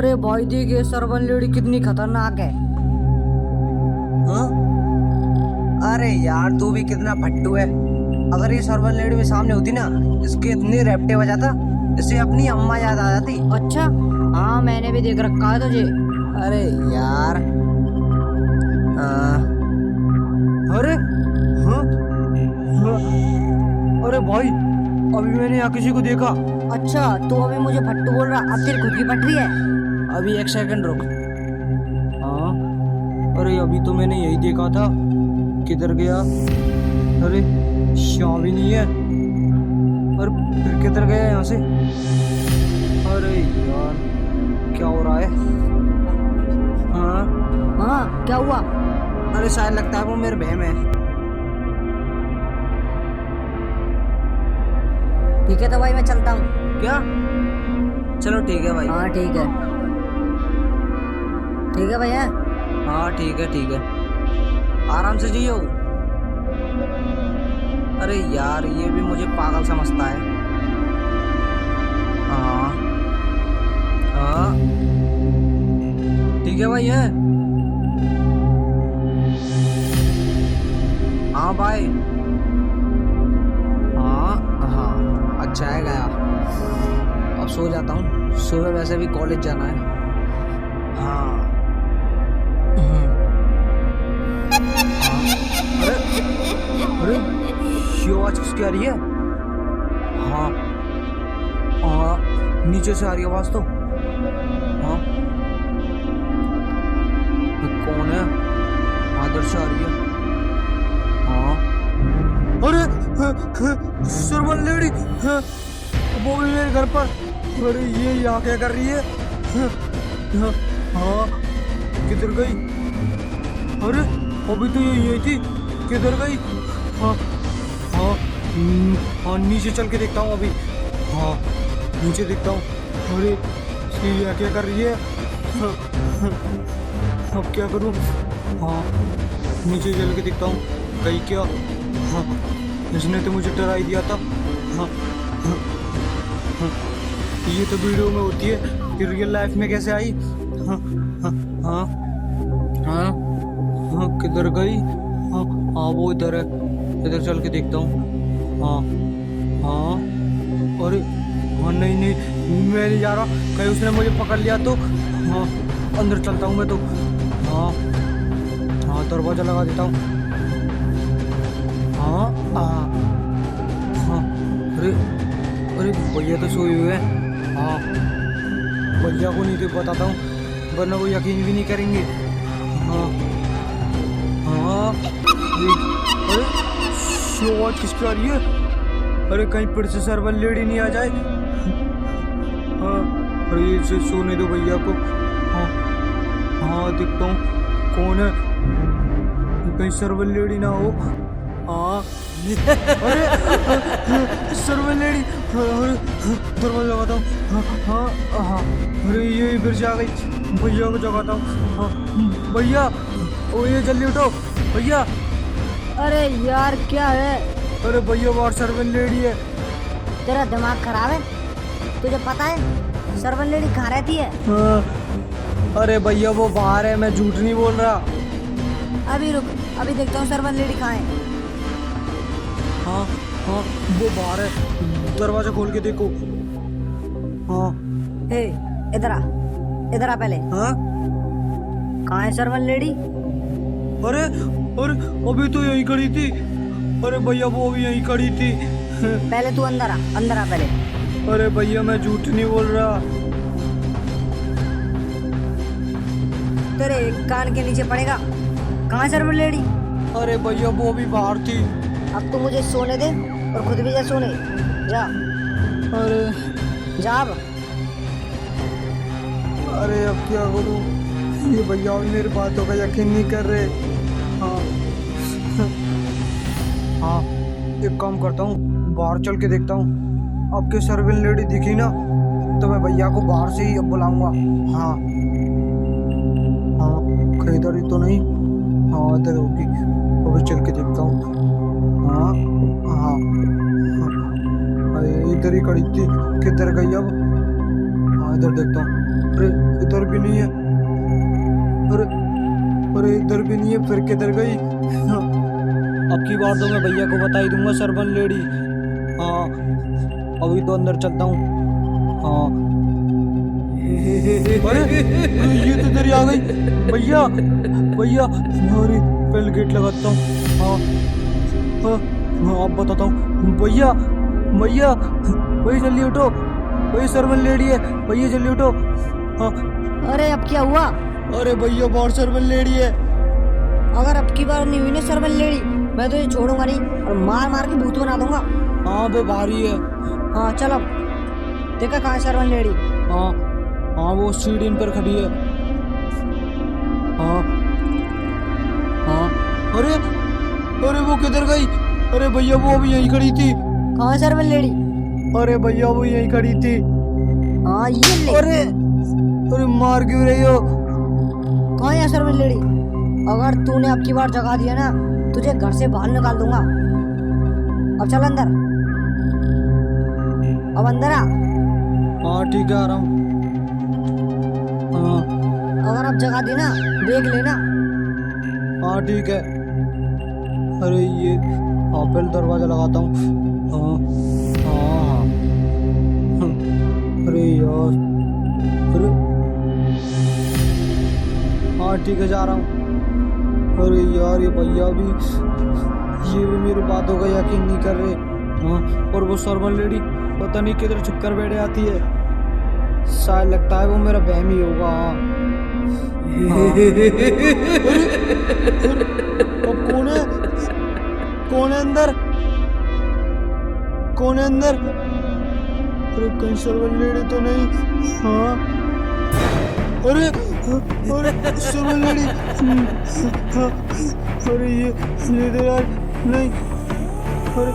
अरे भाई देख ये सरवन लेडी कितनी खतरनाक है। हाँ? अरे यार तू भी कितना फट्टू है। अगर ये सर्वन लेडी भी सामने होती ना, इसके इतने रैप्टे बजाता, इससे अपनी अम्मा याद आ जाती। अच्छा हाँ मैंने भी देख रखा है तुझे। अरे यार अरे हाँ? हाँ? अरे भाई अभी मैंने यहाँ किसी को देखा। अच्छा तू अभी मुझे फट्टू बोल रहा, अब तेरी खुद की पट रही है। अभी एक सेकंड रुक। हाँ अरे अभी तो मैंने यही देखा था। किधर गया? अरे यहाँ भी नहीं है। और फिर किधर गया यहाँ से? अरे यार क्या हो रहा है? हाँ हाँ क्या हुआ? अरे शायद लगता है वो मेरे बहन है। ठीक है तो भाई मैं चलता हूँ। क्या? चलो ठीक है भाई। हाँ ठीक है, ठीक है भैया। हाँ ठीक है आराम से जियो। अरे यार ये भी मुझे पागल समझता है। हाँ हाँ ठीक है भाई है। हाँ भाई हाँ हाँ अच्छा है गया। अब सो जाता हूँ, सुबह वैसे भी कॉलेज जाना है। हाँ अरे अरे ये आवाज किसकी आ रही है? हाँ हाँ नीचे से आ रही है आवाज तो। हाँ ये कौन है? आदर से आ रही है। हाँ अरे सरवन लेडी वो भी मेरे घर पर। अरे ये यहाँ क्या कर रही है? हाँ किधर गई? अरे अभी तो ये यही थी, किधर गई? हाँ हाँ हाँ नीचे चल के देखता हूँ अभी। हाँ नीचे देखता हूँ। अरे ये क्या कर रही है? अब क्या करूँ? हाँ नीचे चल के देखता हूँ कहीं क्या। हाँ इसने तो मुझे डरा ही दिया था। हाँ हाँ हाँ ये तो वीडियो में होती है, फिर रियल लाइफ में कैसे आई? हाँ हाँ हाँ हाँ हाँ किधर गई? हाँ हाँ वो इधर है, इधर चल के देखता हूँ। हाँ हाँ अरे हाँ नहीं नहीं मैं नहीं जा रहा, कहीं उसने मुझे पकड़ लिया तो। हाँ अंदर चलता हूँ मैं तो। हाँ हाँ दरवाजा लगा देता हूँ। हाँ हाँ हाँ अरे अरे भैया तो सोए हुए हैं। हाँ भैया को नहीं तो बताता हूँ, वरना वो यकीन भी नहीं करेंगे। हाँ हाँ अरे आवाज किसकी आ रही है? अरे कहीं फिर से सर्वन लेडी नहीं आ जाए। हाँ अरे इसे सोने दो भैया को। हाँ हाँ देखता हूँ कौन है, कहीं सर्वन लेडी ना हो। हाँ अरे सर्वन लेडी, दरवाजा लगाता हूँ। हाँ हाँ हाँ अरे ये इधर से आ गई, भैया को जगाता हूँ। हाँ भैया ओ ये जल्दी उठो भैया। अरे यार क्या है? अरे भैया बाहर सर्वन लेडी है। तेरा दिमाग खराब है? तुझे पता है सरवन लेडी कहाँ रहती है? हाँ अरे भैया वो बाहर है, मैं झूठ नहीं बोल रहा। अभी रुक, अभी देखता हूँ सरवन लेडी कहाँ है। हाँ हाँ वो बाहर है, दरवाजा खोल के देखो। हाँ हे इधर आ, इधर आ पहले। हाँ कहाँ है सरवन लेडी? अरे अरे अभी तो यहीं खड़ी थी। अरे भैया वो भी यहीं खड़ी थी। पहले तू अंदर आ, अंदर आ पहले। अरे भैया मैं झूठ नहीं बोल रहा। तेरे कान के नीचे पड़ेगा। कहाँ है सरवन लेडी? अरे भैया वो भी बाहर थी। अब तू मुझे सोने दे और खुद भी जा सोने जा। अरे जा अब। अरे अब क्या करूं, ये भैया भी मेरी बातों का यकीन नहीं कर रहे। हाँ हाँ एक काम करता हूँ, बाहर चल के देखता हूँ। अब के सर्विन लेडी दिखी ना तो मैं भैया को बाहर से ही अब बुलाऊंगा। हाँ हाँ खरीदारी तो नहीं। हाँ इधर होगी, अभी चल के देखता हूँ। हाँ हाँ हाँ अरे इधर ही खड़ी थी, किधर गई अब? हाँ इधर देखता हूँ। अरे इधर भी नहीं है। अरे अरे इधर भी नहीं है, फिर किधर गई? हाँ, अब की बार तो मैं भैया को बता ही दूंगा सर्वन लेडी। हाँ अभी तो अंदर चलता हूँ। हाँ अरे ये तो इधर ही आ गई। भैया भैया, अरे पहले गेट लगाता हूँ। हाँ हाँ हाँ अब बताता हूँ। भैया भैया भैया जल्दी उठो, भैया सर्वन लेडी है, भैया जल्दी उठो। हाँ अरे अब क्या हुआ? अरे भैया बाहर सर्वन लेडी है। अगर अब की बार नहीं हुई ना सर्वन लेडी, मैं तो ये छोड़ूंगा नहीं और मार मार के भूत बना दूंगा। हाँ वो भारी है। हाँ चलो, देखा कहाँ है सर्वन लेडी? हाँ हाँ वो सीढ़ी पर खड़ी है। हाँ हाँ अरे अरे वो किधर गई? अरे भैया वो अभी यहीं खड़ी थी। कहाँ है सर्वन लेडी? अरे भैया वो यहीं खड़ी थी। हाँ ये ले। अरे अरे मार क्यों रही हो? कहाँ है सर्वन लेडी? अगर तूने अब की बार जगा दिया ना, तुझे घर से बाहर निकाल दूंगा। अब चल अंदर, अब अंदर आ। हाँ ठीक है आ रहा हूँ। हाँ अगर अब जगा दी ना, देख लेना। हाँ ठीक है। अरे ये हाँ पहले दरवाजा लगाता हूँ। हाँ हाँ हाँ। अरे यार अरे हाँ ठीक है जा रहा हूँ। अरे यार ये भैया भी, ये भी मेरी बातों का यकीन नहीं कर रहे। हाँ और वो सर्वन लेडी पता नहीं किधर छुप कर बैठे आती है। शायद लगता है वो मेरा वहम ही होगा। हाँ। अब कौन है? कौन है अंदर? कौन है अंदर? अरे कहीं सर्वन लेडी तो नहीं? हाँ अरे अरे सर्वन लेडी। हाँ, अरे ये तो यार नहीं। अरे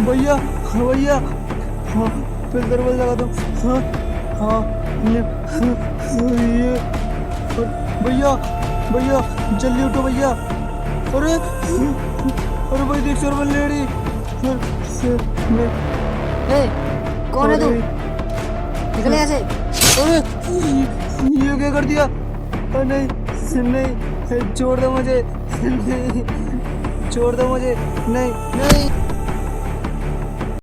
भैया भैया, हाँ फिर दरवाजा लगा दो। हाँ हाँ ये भैया भैया जल्दी उठो भैया। अरे अरे भाई देख सर्वन लेडी। ए, कौन है तू? निकले ऐसे। अरे ये क्या कर दिया? नहीं नहीं छोड़ दो मुझे, नहीं छोड़ दो मुझे, नहीं नहीं।